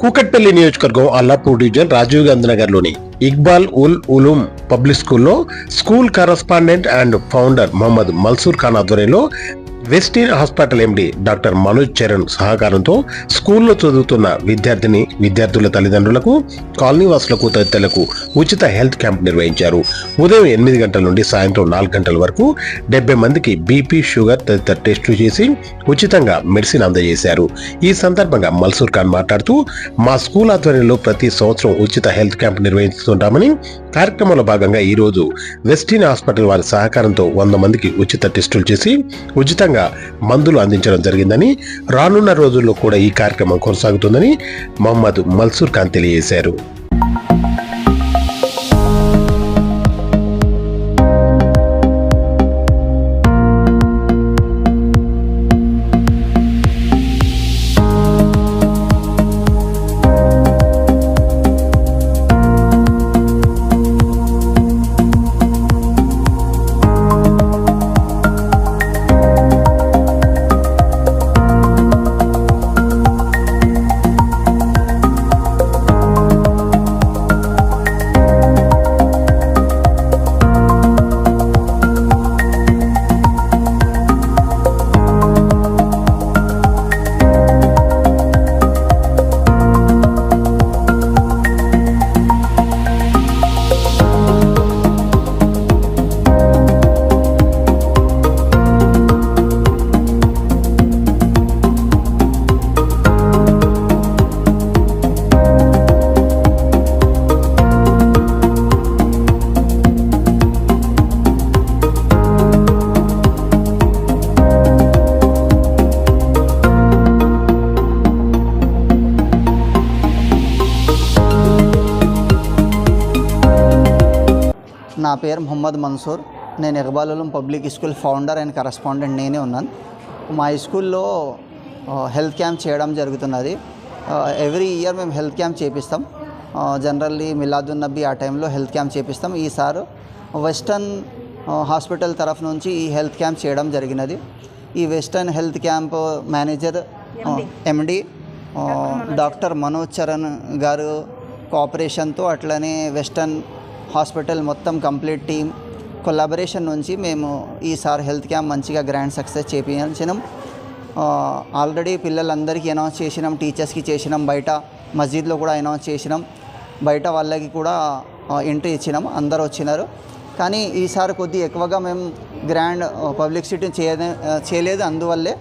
కూకట్పల్లి నియోజకవర్గం అల్లాపూర్ డివిజన్ రాజీవ్ గాంధీ నగర్లోని ఇక్బాల్ ఉల్ ఉలూమ్ పబ్లిక్ స్కూల్లో school correspondent and founder Mohammed మల్సూర్ ఖాన్ ఆధ్వర్యంలో Westin hospital MD doctor Manoj Charan సహకారంతో స్కూల్లో చదువుతున్న విద్యార్థుల తల్లిదండ్రులకు కాలనీ వాసులకు తదితరులకు ఉచిత హెల్త్ క్యాంప్ నిర్వహించారు. ఉదయం 8 గంటల నుండి సాయంత్రం 4 గంటల వరకు 70 మందికి బీపీ, షుగర్ తదితర టెస్టులు చేసి ఉచితంగా మెడిసిన్ అందజేశారు. ఈ సందర్భంగా మల్సూర్ ఖాన్ మాట్లాడుతూ, మా స్కూల్ ఆధ్వర్యంలో ప్రతి సంవత్సరం ఉచిత హెల్త్ క్యాంప్ నిర్వహిస్తుంటామని, కార్యక్రమంలో భాగంగా ఈ రోజు వెస్టిన్ హాస్పిటల్ వారి సహకారంతో 100 మందికి ఉచిత టెస్టులు చేసి ఉచితంగా మందులు అందించడం జరిగిందని, రానున్న రోజుల్లో కూడా ఈ కార్యక్రమం కొనసాగుతుందని మొహమ్మద్ మల్సూర్ ఖాన్ తెలియజేశారు. నా పేరు మొహమ్మద్ మన్సూర్. నేను Iqbal Uloom public school founder and correspondent నేనే ఉన్నాను. మా స్కూల్లో హెల్త్ క్యాంప్ చేయడం జరుగుతున్నది. ఎవ్రీ ఇయర్ మేము హెల్త్ క్యాంప్ చేపిస్తాం. జనరల్లీ మిలాదున్ నబీ ఆ టైంలో హెల్త్ క్యాంప్ చేపిస్తాం. ఈసారి వెస్టర్న్ హాస్పిటల్ తరఫు నుంచి ఈ హెల్త్ క్యాంప్ చేయడం జరిగినది. ఈ వెస్టర్న్ హెల్త్ క్యాంప్ మేనేజర్ ఎండి డాక్టర్ మనోజ్ చరణ్ గారు కోఆపరేషన్తో, అట్లనే వెస్టర్న్ హాస్పిటల్ మొత్తం కంప్లీట్ టీమ్ కొలాబరేషన్ నుంచి మేము ఈసారి హెల్త్ క్యాంప్ మంచిగా గ్రాండ్ సక్సెస్ చేయించినాం. ఆల్రెడీ పిల్లలందరికీ అనౌన్స్ చేసినాం, టీచర్స్కి చేసినాం, బయట మస్జిద్లో కూడా అనౌన్స్ చేసినాం, బయట వాళ్ళకి కూడా ఎంట్రీ ఇచ్చినాం, అందరూ వచ్చినారు. కానీ ఈసారి కొద్దిగా ఎక్కువగా మేము గ్రాండ్ పబ్లిసిటీ చేయలేదు. అందువల్లే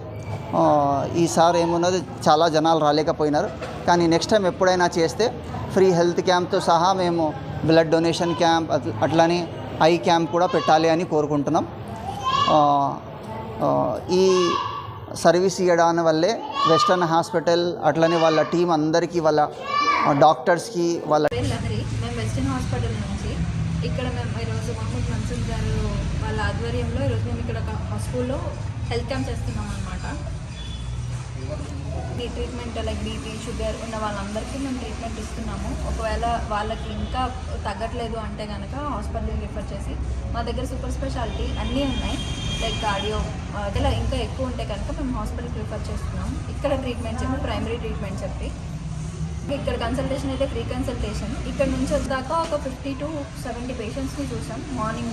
ఈసారి ఏమున్నది చాలా జనాలు రాలేకపోయినారు. కానీ నెక్స్ట్ టైం ఎప్పుడైనా చేస్తే ఫ్రీ హెల్త్ క్యాంప్తో సహా మేము బ్లడ్ డొనేషన్ క్యాంప్, అట్లనే ఐ క్యాంప్ కూడా పెట్టాలి అని కోరుకుంటున్నాం. ఈ సర్వీస్ ఇవ్వడం వల్లే వెస్టర్న్ హాస్పిటల్ అట్లనే వాళ్ళ టీం అందరికీ, వాళ్ళ డాక్టర్స్కి, వాళ్ళ లహరి. మేము వెస్టర్న్ హాస్పిటల్ నుంచి ఇక్కడ మేము ఈరోజు మొహమ్మద్ మన్సూర్ గారు వాళ్ళ ఆధ్వర్యంలో ఈరోజు మేము ఇక్కడ స్కూల్లో హెల్త్ క్యాంప్ చేస్తున్నాం అన్నమాట. ఈ ట్రీట్మెంట్ లైక్ బీపీ, షుగర్ ఉన్న వాళ్ళందరికీ మేము ట్రీట్మెంట్ ఇస్తున్నాము. ఒకవేళ వాళ్ళకి ఇంకా తగ్గట్లేదు అంటే కనుక హాస్పిటల్కి రిఫర్ చేసి, మా దగ్గర సూపర్ స్పెషాలిటీ అన్నీ ఉన్నాయి, లైక్ కార్డియో, ఇలా ఇంకా ఎక్కువ ఉంటే కనుక మేము హాస్పిటల్కి రిఫర్ చేస్తున్నాం. ఇక్కడ ట్రీట్మెంట్ చెప్పి, ప్రైమరీ ట్రీట్మెంట్ చెప్పి, ఇక్కడ కన్సల్టేషన్ అయితే ఫ్రీ కన్సల్టేషన్. ఇక్కడ నుంచి వచ్చాక ఒక 50 to 70 పేషెంట్స్ని చూసాం. మార్నింగ్